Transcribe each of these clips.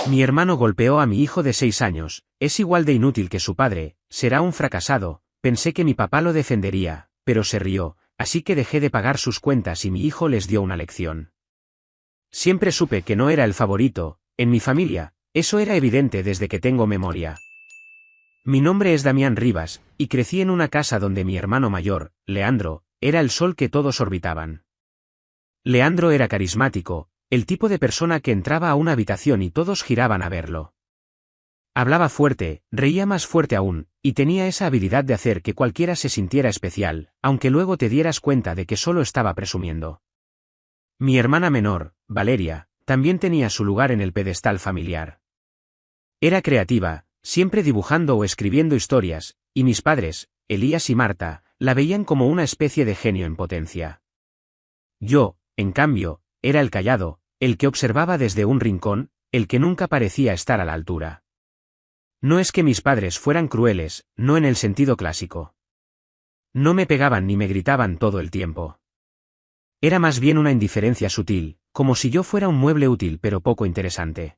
Mi hermano golpeó a mi hijo de 6 años, es igual de inútil que su padre, será un fracasado. Pensé que mi papá lo defendería, pero se rió, así que dejé de pagar sus cuentas y mi hijo les dio una lección. Siempre supe que no era el favorito, en mi familia, eso era evidente desde que tengo memoria. Mi nombre es Damián Rivas, y crecí en una casa donde mi hermano mayor, Leandro, era el sol que todos orbitaban. Leandro era carismático, el tipo de persona que entraba a una habitación y todos giraban a verlo. Hablaba fuerte, reía más fuerte aún, y tenía esa habilidad de hacer que cualquiera se sintiera especial, aunque luego te dieras cuenta de que solo estaba presumiendo. Mi hermana menor, Valeria, también tenía su lugar en el pedestal familiar. Era creativa, siempre dibujando o escribiendo historias, y mis padres, Elías y Marta, la veían como una especie de genio en potencia. Yo, en cambio, era el callado, el que observaba desde un rincón, el que nunca parecía estar a la altura. No es que mis padres fueran crueles, no en el sentido clásico. No me pegaban ni me gritaban todo el tiempo. Era más bien una indiferencia sutil, como si yo fuera un mueble útil pero poco interesante.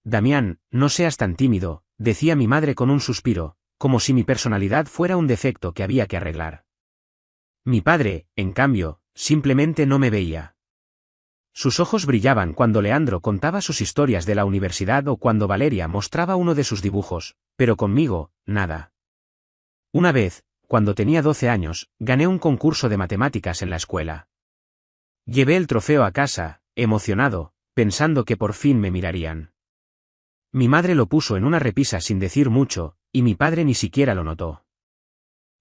Damián, no seas tan tímido, decía mi madre con un suspiro, como si mi personalidad fuera un defecto que había que arreglar. Mi padre, en cambio, simplemente no me veía. Sus ojos brillaban cuando Leandro contaba sus historias de la universidad o cuando Valeria mostraba uno de sus dibujos, pero conmigo, nada. Una vez, cuando tenía 12 años, gané un concurso de matemáticas en la escuela. Llevé el trofeo a casa, emocionado, pensando que por fin me mirarían. Mi madre lo puso en una repisa sin decir mucho, y mi padre ni siquiera lo notó.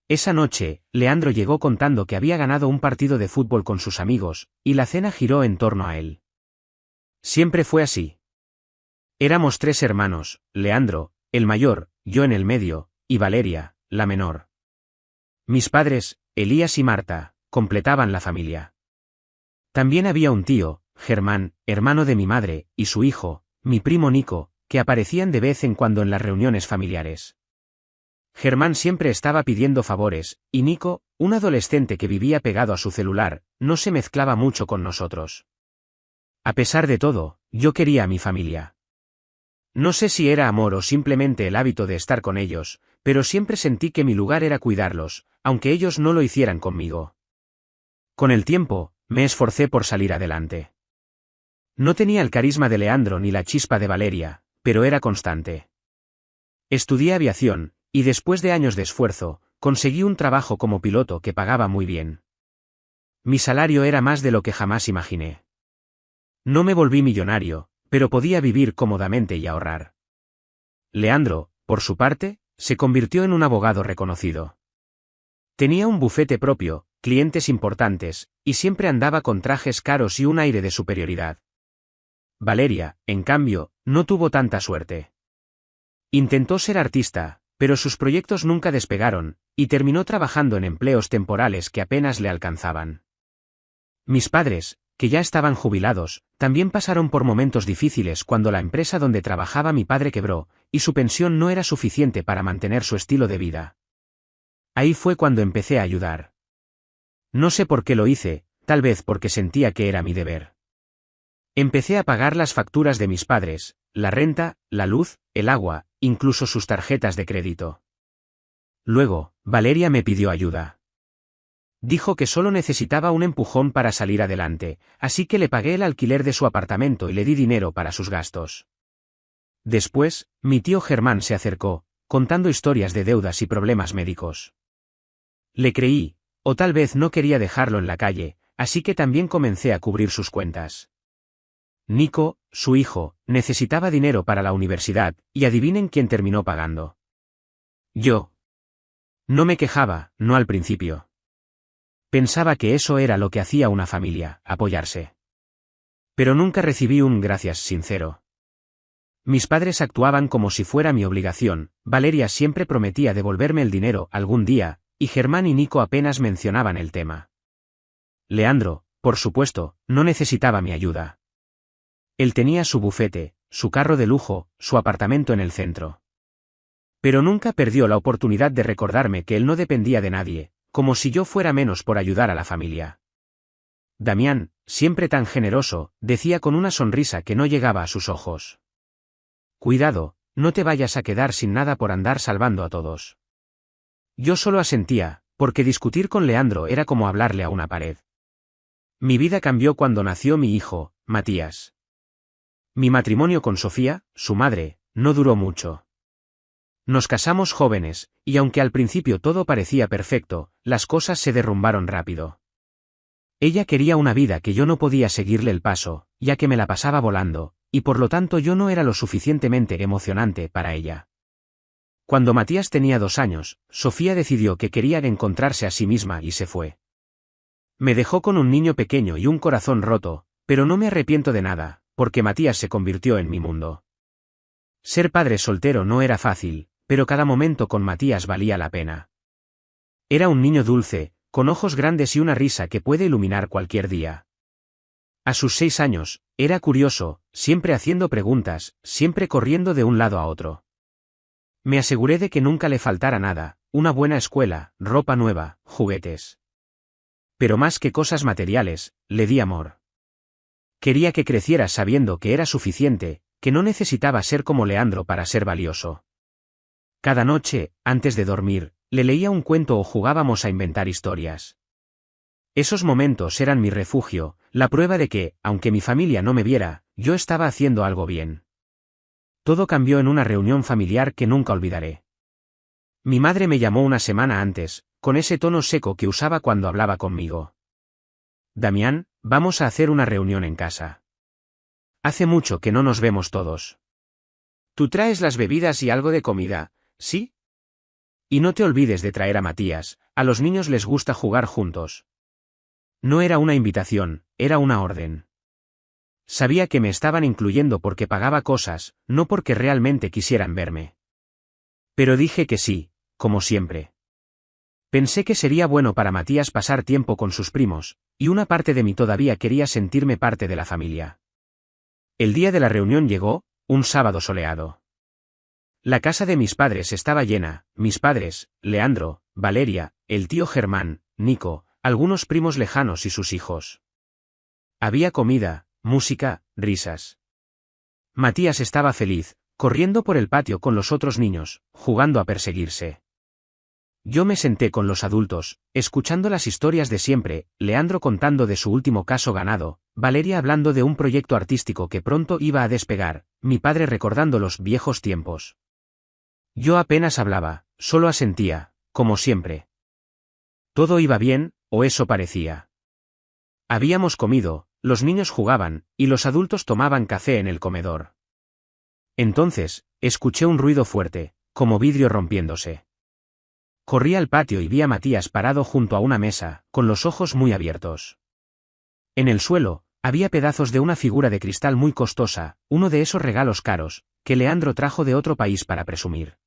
Esa noche, Leandro llegó contando que había ganado un partido de fútbol con sus amigos, y la cena giró en torno a él. Siempre fue así. Éramos 3 hermanos, Leandro, el mayor, yo en el medio, y Valeria, la menor. Mis padres, Elías y Marta, completaban la familia. También había un tío, Germán, hermano de mi madre, y su hijo, mi primo Nico, que aparecían de vez en cuando en las reuniones familiares. Germán siempre estaba pidiendo favores, y Nico, un adolescente que vivía pegado a su celular, no se mezclaba mucho con nosotros. A pesar de todo, yo quería a mi familia. No sé si era amor o simplemente el hábito de estar con ellos, pero siempre sentí que mi lugar era cuidarlos, aunque ellos no lo hicieran conmigo. Con el tiempo, me esforcé por salir adelante. No tenía el carisma de Leandro ni la chispa de Valeria, pero era constante. Estudié aviación, y después de años de esfuerzo, conseguí un trabajo como piloto que pagaba muy bien. Mi salario era más de lo que jamás imaginé. No me volví millonario, pero podía vivir cómodamente y ahorrar. Leandro, por su parte, se convirtió en un abogado reconocido. Tenía un bufete propio, clientes importantes, y siempre andaba con trajes caros y un aire de superioridad. Valeria, en cambio, no tuvo tanta suerte. Intentó ser artista, pero sus proyectos nunca despegaron, y terminó trabajando en empleos temporales que apenas le alcanzaban. Mis padres, que ya estaban jubilados, también pasaron por momentos difíciles cuando la empresa donde trabajaba mi padre quebró, y su pensión no era suficiente para mantener su estilo de vida. Ahí fue cuando empecé a ayudar. No sé por qué lo hice, tal vez porque sentía que era mi deber. Empecé a pagar las facturas de mis padres, la renta, la luz, el agua, incluso sus tarjetas de crédito. Luego, Valeria me pidió ayuda. Dijo que solo necesitaba un empujón para salir adelante, así que le pagué el alquiler de su apartamento y le di dinero para sus gastos. Después, mi tío Germán se acercó, contando historias de deudas y problemas médicos. Le creí, o tal vez no quería dejarlo en la calle, así que también comencé a cubrir sus cuentas. Nico, su hijo, necesitaba dinero para la universidad, y adivinen quién terminó pagando. Yo. No me quejaba, no al principio. Pensaba que eso era lo que hacía una familia, apoyarse. Pero nunca recibí un gracias sincero. Mis padres actuaban como si fuera mi obligación, Valeria siempre prometía devolverme el dinero algún día, y Germán y Nico apenas mencionaban el tema. Leandro, por supuesto, no necesitaba mi ayuda. Él tenía su bufete, su carro de lujo, su apartamento en el centro. Pero nunca perdió la oportunidad de recordarme que él no dependía de nadie, como si yo fuera menos por ayudar a la familia. Damián, siempre tan generoso, decía con una sonrisa que no llegaba a sus ojos. cuidado, no te vayas a quedar sin nada por andar salvando a todos. Yo solo asentía, porque discutir con Leandro era como hablarle a una pared. Mi vida cambió cuando nació mi hijo, Matías. Mi matrimonio con Sofía, su madre, no duró mucho. Nos casamos jóvenes, y aunque al principio todo parecía perfecto, las cosas se derrumbaron rápido. Ella quería una vida que yo no podía seguirle el paso, ya que me la pasaba volando, y por lo tanto yo no era lo suficientemente emocionante para ella. Cuando Matías tenía 2 años, Sofía decidió que quería encontrarse a sí misma y se fue. Me dejó con un niño pequeño y un corazón roto, pero no me arrepiento de nada, porque Matías se convirtió en mi mundo. Ser padre soltero no era fácil, pero cada momento con Matías valía la pena. Era un niño dulce, con ojos grandes y una risa que puede iluminar cualquier día. A sus 6 años, era curioso, siempre haciendo preguntas, siempre corriendo de un lado a otro. Me aseguré de que nunca le faltara nada, una buena escuela, ropa nueva, juguetes. Pero más que cosas materiales, le di amor. Quería que creciera sabiendo que era suficiente, que no necesitaba ser como Leandro para ser valioso. Cada noche, antes de dormir, le leía un cuento o jugábamos a inventar historias. Esos momentos eran mi refugio, la prueba de que, aunque mi familia no me viera, yo estaba haciendo algo bien. Todo cambió en una reunión familiar que nunca olvidaré. Mi madre me llamó una semana antes, con ese tono seco que usaba cuando hablaba conmigo. Damián, vamos a hacer una reunión en casa. Hace mucho que no nos vemos todos. Tú traes las bebidas y algo de comida, ¿sí? Y no te olvides de traer a Matías, a los niños les gusta jugar juntos. No era una invitación, era una orden. Sabía que me estaban incluyendo porque pagaba cosas, no porque realmente quisieran verme. Pero dije que sí, como siempre. Pensé que sería bueno para Matías pasar tiempo con sus primos, y una parte de mí todavía quería sentirme parte de la familia. El día de la reunión llegó, un sábado soleado. La casa de mis padres estaba llena, mis padres, Leandro, Valeria, el tío Germán, Nico, algunos primos lejanos y sus hijos. Había comida, música, risas. Matías estaba feliz, corriendo por el patio con los otros niños, jugando a perseguirse. Yo me senté con los adultos, escuchando las historias de siempre, Leandro contando de su último caso ganado, Valeria hablando de un proyecto artístico que pronto iba a despegar, mi padre recordando los viejos tiempos. Yo apenas hablaba, solo asentía, como siempre. Todo iba bien, o eso parecía. Habíamos comido, los niños jugaban, y los adultos tomaban café en el comedor. Entonces, escuché un ruido fuerte, como vidrio rompiéndose. Corrí al patio y vi a Matías parado junto a una mesa, con los ojos muy abiertos. En el suelo, había pedazos de una figura de cristal muy costosa, uno de esos regalos caros, que Leandro trajo de otro país para presumir.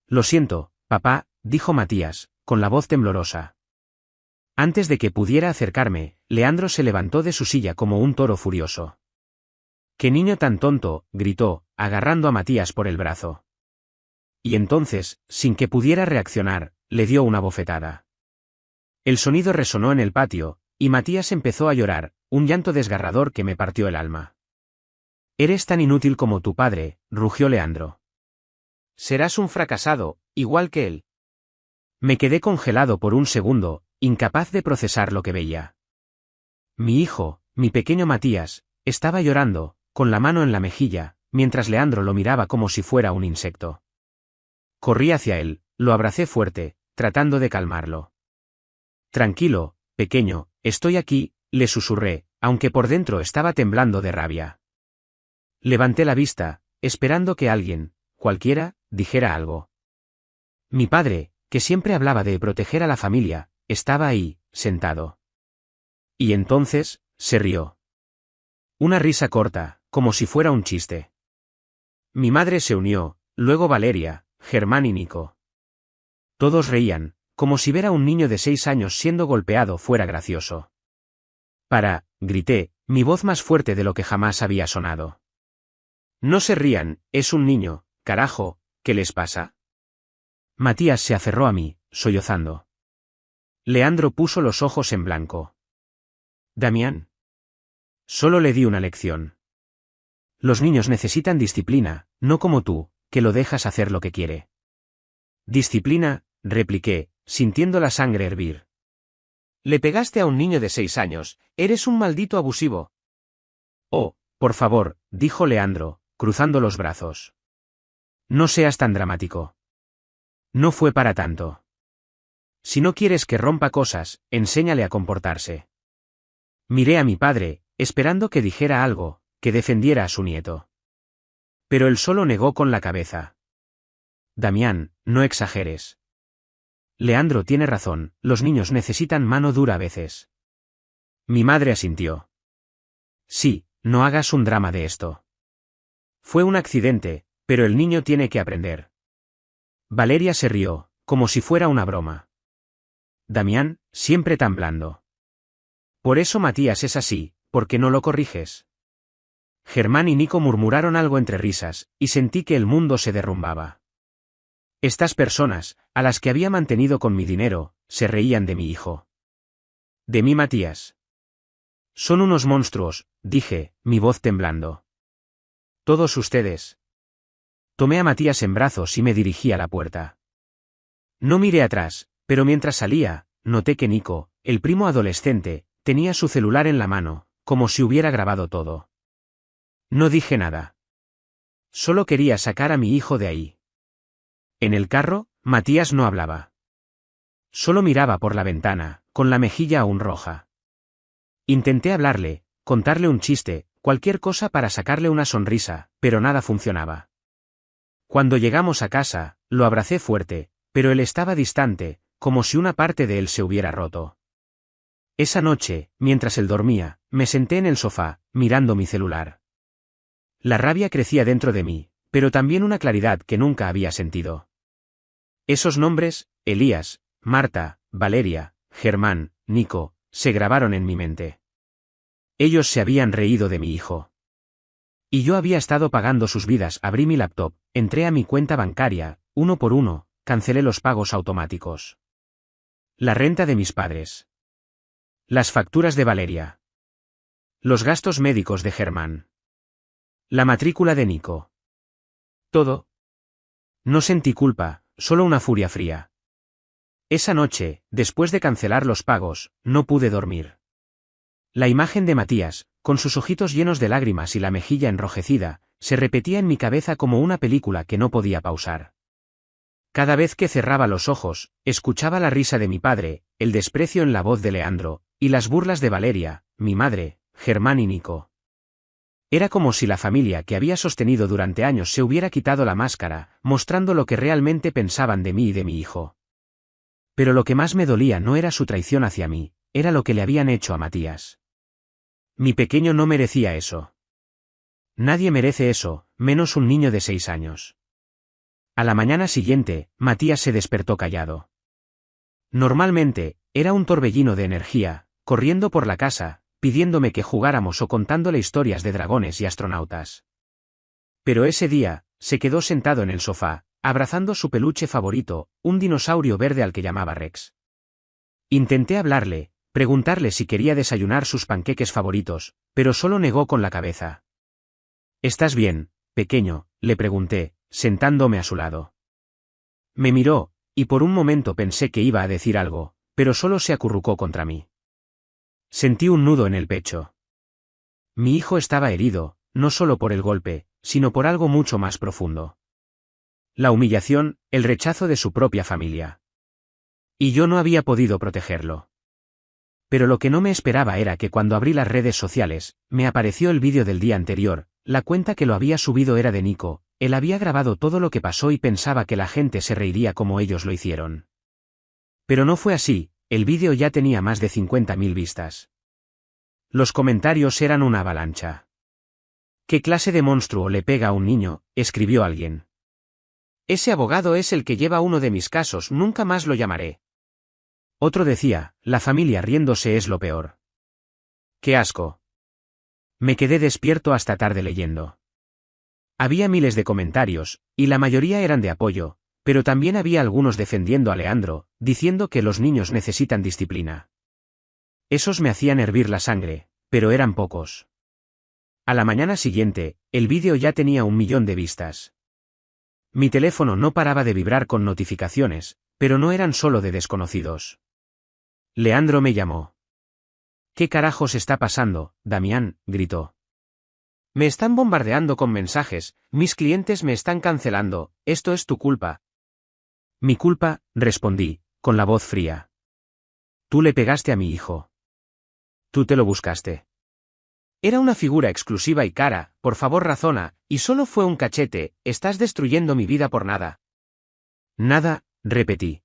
Lo siento, papá, dijo Matías, con la voz temblorosa. Antes de que pudiera acercarme, Leandro se levantó de su silla como un toro furioso. ¡Qué niño tan tonto!, gritó, agarrando a Matías por el brazo. Y entonces, sin que pudiera reaccionar, le dio una bofetada. El sonido resonó en el patio, y Matías empezó a llorar, un llanto desgarrador que me partió el alma. «Eres tan inútil como tu padre», rugió Leandro. «Serás un fracasado, igual que él». Me quedé congelado por un segundo, incapaz de procesar lo que veía. Mi hijo, mi pequeño Matías, estaba llorando, con la mano en la mejilla, mientras Leandro lo miraba como si fuera un insecto. Corrí hacia él, lo abracé fuerte, tratando de calmarlo. «Tranquilo, pequeño, estoy aquí», le susurré, aunque por dentro estaba temblando de rabia. Levanté la vista, esperando que alguien, cualquiera, dijera algo. Mi padre, que siempre hablaba de proteger a la familia, estaba ahí, sentado. Y entonces, se rió. Una risa corta, como si fuera un chiste. Mi madre se unió, luego Valeria, Germán y Nico. Todos reían, como si ver a un niño de 6 años siendo golpeado fuera gracioso. Grité, mi voz más fuerte de lo que jamás había sonado. «No se rían, es un niño, carajo, ¿qué les pasa?» Matías se aferró a mí, sollozando. Leandro puso los ojos en blanco. «Damián». Solo le di una lección. Los niños necesitan disciplina, No como tú, que lo dejas hacer lo que quiere. Disciplina, repliqué, sintiendo la sangre hervir. Le pegaste a un niño de 6 años, eres un maldito abusivo. Oh, por favor, dijo Leandro, cruzando los brazos. No seas tan dramático. No fue para tanto. Si no quieres que rompa cosas, enséñale a comportarse. Miré a mi padre, esperando que dijera algo, que defendiera a su nieto. Pero él solo negó con la cabeza. Damián, no exageres. Leandro tiene razón, los niños necesitan mano dura a veces. Mi madre asintió. Sí, no hagas un drama de esto. Fue un accidente, pero el niño tiene que aprender. Valeria se rió, como si fuera una broma. Damián, siempre tan blando. Por eso Matías es así, porque no lo corriges. Germán y Nico murmuraron algo entre risas, y sentí que el mundo se derrumbaba. Estas personas, a las que había mantenido con mi dinero, se reían de mi hijo. De mí, Matías. Son unos monstruos, dije, mi voz temblando. Todos ustedes. Tomé a Matías en brazos y me dirigí a la puerta. No miré atrás, pero mientras salía, noté que Nico, el primo adolescente, tenía su celular en la mano, como si hubiera grabado todo. No dije nada. Solo quería sacar a mi hijo de ahí. En el carro, Matías no hablaba. Solo miraba por la ventana, con la mejilla aún roja. Intenté hablarle, contarle un chiste, cualquier cosa para sacarle una sonrisa, pero nada funcionaba. Cuando llegamos a casa, lo abracé fuerte, pero él estaba distante, como si una parte de él se hubiera roto. Esa noche, mientras él dormía, me senté en el sofá, mirando mi celular. La rabia crecía dentro de mí, pero también una claridad que nunca había sentido. Esos nombres, Elías, Marta, Valeria, Germán, Nico, se grabaron en mi mente. Ellos se habían reído de mi hijo. Y yo había estado pagando sus vidas. Abrí mi laptop, entré a mi cuenta bancaria, uno por uno, cancelé los pagos automáticos. La renta de mis padres. Las facturas de Valeria. Los gastos médicos de Germán. La matrícula de Nico. Todo. No sentí culpa, solo una furia fría. Esa noche, después de cancelar los pagos, no pude dormir. La imagen de Matías, con sus ojitos llenos de lágrimas y la mejilla enrojecida, se repetía en mi cabeza como una película que no podía pausar. Cada vez que cerraba los ojos, escuchaba la risa de mi padre, el desprecio en la voz de Leandro, y las burlas de Valeria, mi madre, Germán y Nico. Era como si la familia que había sostenido durante años se hubiera quitado la máscara, mostrando lo que realmente pensaban de mí y de mi hijo. Pero lo que más me dolía no era su traición hacia mí, era lo que le habían hecho a Matías. Mi pequeño no merecía eso. Nadie merece eso, menos un niño de 6 años. A la mañana siguiente, Matías se despertó callado. Normalmente, era un torbellino de energía, corriendo por la casa, pidiéndome que jugáramos o contándole historias de dragones y astronautas. Pero ese día, se quedó sentado en el sofá, abrazando su peluche favorito, un dinosaurio verde al que llamaba Rex. Intenté hablarle, preguntarle si quería desayunar sus panqueques favoritos, pero solo negó con la cabeza. ¿Estás bien, pequeño?, le pregunté, sentándome a su lado. Me miró, y por un momento pensé que iba a decir algo, pero solo se acurrucó contra mí. Sentí un nudo en el pecho. Mi hijo estaba herido, no solo por el golpe, sino por algo mucho más profundo. La humillación, el rechazo de su propia familia. Y yo no había podido protegerlo. Pero lo que no me esperaba era que cuando abrí las redes sociales, me apareció el vídeo del día anterior, la cuenta que lo había subido era de Nico, él había grabado todo lo que pasó y pensaba que la gente se reiría como ellos lo hicieron. Pero no fue así, el vídeo ya tenía más de 50.000 vistas. Los comentarios eran una avalancha. ¿Qué clase de monstruo le pega a un niño?, escribió alguien. Ese abogado es el que lleva uno de mis casos, nunca más lo llamaré. Otro decía, la familia riéndose es lo peor. ¡Qué asco! Me quedé despierto hasta tarde leyendo. Había miles de comentarios, y la mayoría eran de apoyo, pero también había algunos defendiendo a Leandro, diciendo que los niños necesitan disciplina. Esos me hacían hervir la sangre, pero eran pocos. A la mañana siguiente, el vídeo ya tenía 1 millón de vistas. Mi teléfono no paraba de vibrar con notificaciones, pero no eran solo de desconocidos. Leandro me llamó. ¿Qué carajos está pasando, Damián?, gritó. Me están bombardeando con mensajes, mis clientes me están cancelando, esto es tu culpa. Mi culpa, respondí, con la voz fría. Tú le pegaste a mi hijo. Tú te lo buscaste. Era una figura exclusiva y cara, por favor razona, y solo fue un cachete, estás destruyendo mi vida por nada. Nada, repetí.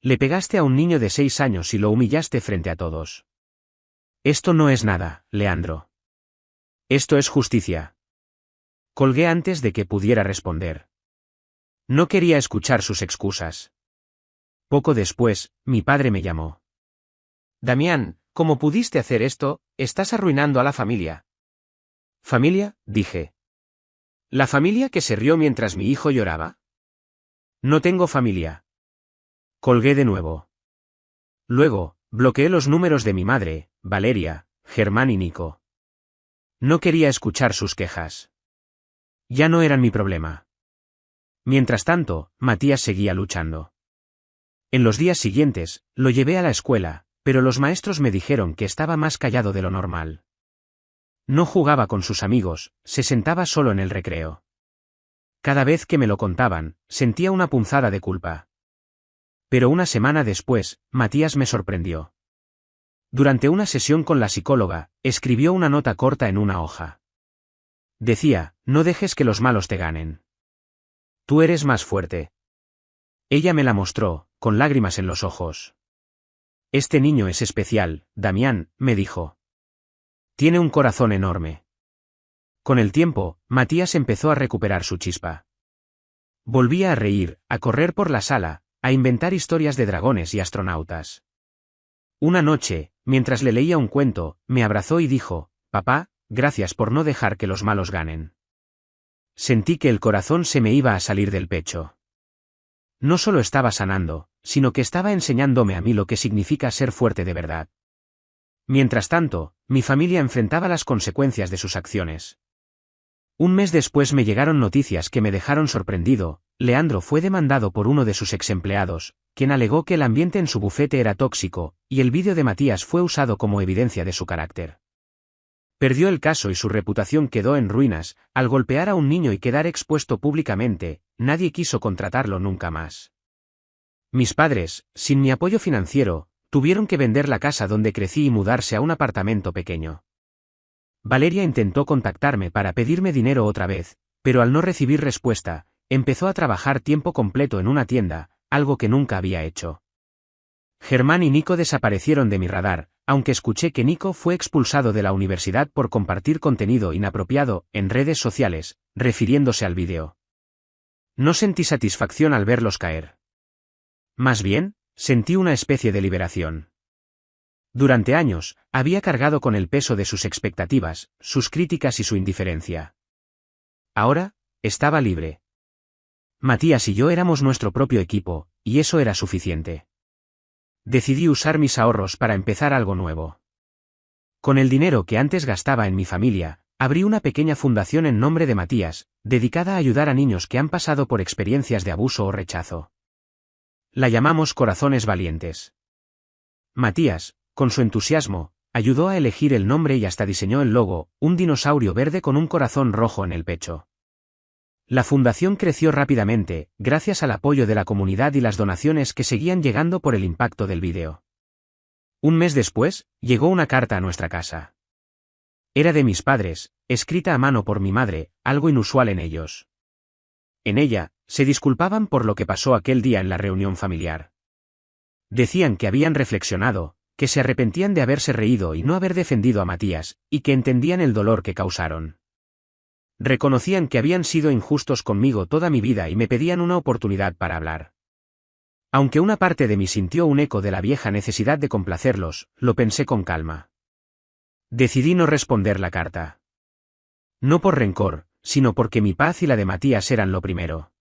Le pegaste a un niño de 6 años y lo humillaste frente a todos. Esto no es nada, Leandro. Esto es justicia. Colgué antes de que pudiera responder. No quería escuchar sus excusas. Poco después, mi padre me llamó. Damián, ¿cómo pudiste hacer esto? Estás arruinando a la familia. ¿Familia?, dije. ¿La familia que se rió mientras mi hijo lloraba? No tengo familia. Colgué de nuevo. Luego, bloqueé los números de mi madre, Valeria, Germán y Nico. No quería escuchar sus quejas. Ya no eran mi problema. Mientras tanto, Matías seguía luchando. En los días siguientes, lo llevé a la escuela, pero los maestros me dijeron que estaba más callado de lo normal. No jugaba con sus amigos, se sentaba solo en el recreo. Cada vez que me lo contaban, sentía una punzada de culpa. Pero una semana después, Matías me sorprendió. Durante una sesión con la psicóloga, escribió una nota corta en una hoja. Decía, no dejes que los malos te ganen. Tú eres más fuerte. Ella me la mostró, con lágrimas en los ojos. Este niño es especial, Damián, me dijo. Tiene un corazón enorme. Con el tiempo, Matías empezó a recuperar su chispa. Volvía a reír, a correr por la sala, a inventar historias de dragones y astronautas. Una noche, mientras le leía un cuento, me abrazó y dijo, papá, gracias por no dejar que los malos ganen. Sentí que el corazón se me iba a salir del pecho. No solo estaba sanando, sino que estaba enseñándome a mí lo que significa ser fuerte de verdad. Mientras tanto, mi familia enfrentaba las consecuencias de sus acciones. Un mes después me llegaron noticias que me dejaron sorprendido. Leandro fue demandado por uno de sus exempleados, quien alegó que el ambiente en su bufete era tóxico, y el vídeo de Matías fue usado como evidencia de su carácter. Perdió el caso y su reputación quedó en ruinas. Al golpear a un niño y quedar expuesto públicamente, nadie quiso contratarlo nunca más. Mis padres, sin mi apoyo financiero, tuvieron que vender la casa donde crecí y mudarse a un apartamento pequeño. Valeria intentó contactarme para pedirme dinero otra vez, pero al no recibir respuesta, empezó a trabajar tiempo completo en una tienda, algo que nunca había hecho. Germán y Nico desaparecieron de mi radar, aunque escuché que Nico fue expulsado de la universidad por compartir contenido inapropiado en redes sociales, refiriéndose al vídeo. No sentí satisfacción al verlos caer. Más bien, sentí una especie de liberación. Durante años, había cargado con el peso de sus expectativas, sus críticas y su indiferencia. Ahora, estaba libre. Matías y yo éramos nuestro propio equipo, y eso era suficiente. Decidí usar mis ahorros para empezar algo nuevo. Con el dinero que antes gastaba en mi familia, abrí una pequeña fundación en nombre de Matías, dedicada a ayudar a niños que han pasado por experiencias de abuso o rechazo. La llamamos Corazones Valientes. Matías, con su entusiasmo, ayudó a elegir el nombre y hasta diseñó el logo, un dinosaurio verde con un corazón rojo en el pecho. La fundación creció rápidamente, gracias al apoyo de la comunidad y las donaciones que seguían llegando por el impacto del vídeo. Un mes después, llegó una carta a nuestra casa. Era de mis padres, escrita a mano por mi madre, algo inusual en ellos. En ella, se disculpaban por lo que pasó aquel día en la reunión familiar. Decían que habían reflexionado, que se arrepentían de haberse reído y no haber defendido a Matías, y que entendían el dolor que causaron. Reconocían que habían sido injustos conmigo toda mi vida y me pedían una oportunidad para hablar. Aunque una parte de mí sintió un eco de la vieja necesidad de complacerlos, lo pensé con calma. Decidí no responder la carta. No por rencor, sino porque mi paz y la de Matías eran lo primero.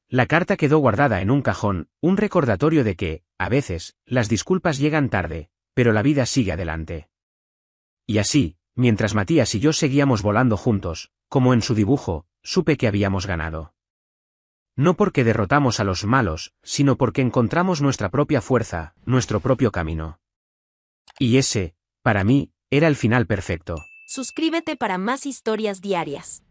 La carta quedó guardada en un cajón, un recordatorio de que, a veces, las disculpas llegan tarde, pero la vida sigue adelante. Y así, mientras Matías y yo seguíamos volando juntos, como en su dibujo, supe que habíamos ganado. No porque derrotamos a los malos, sino porque encontramos nuestra propia fuerza, nuestro propio camino. Y ese, para mí, era el final perfecto. Suscríbete para más historias diarias.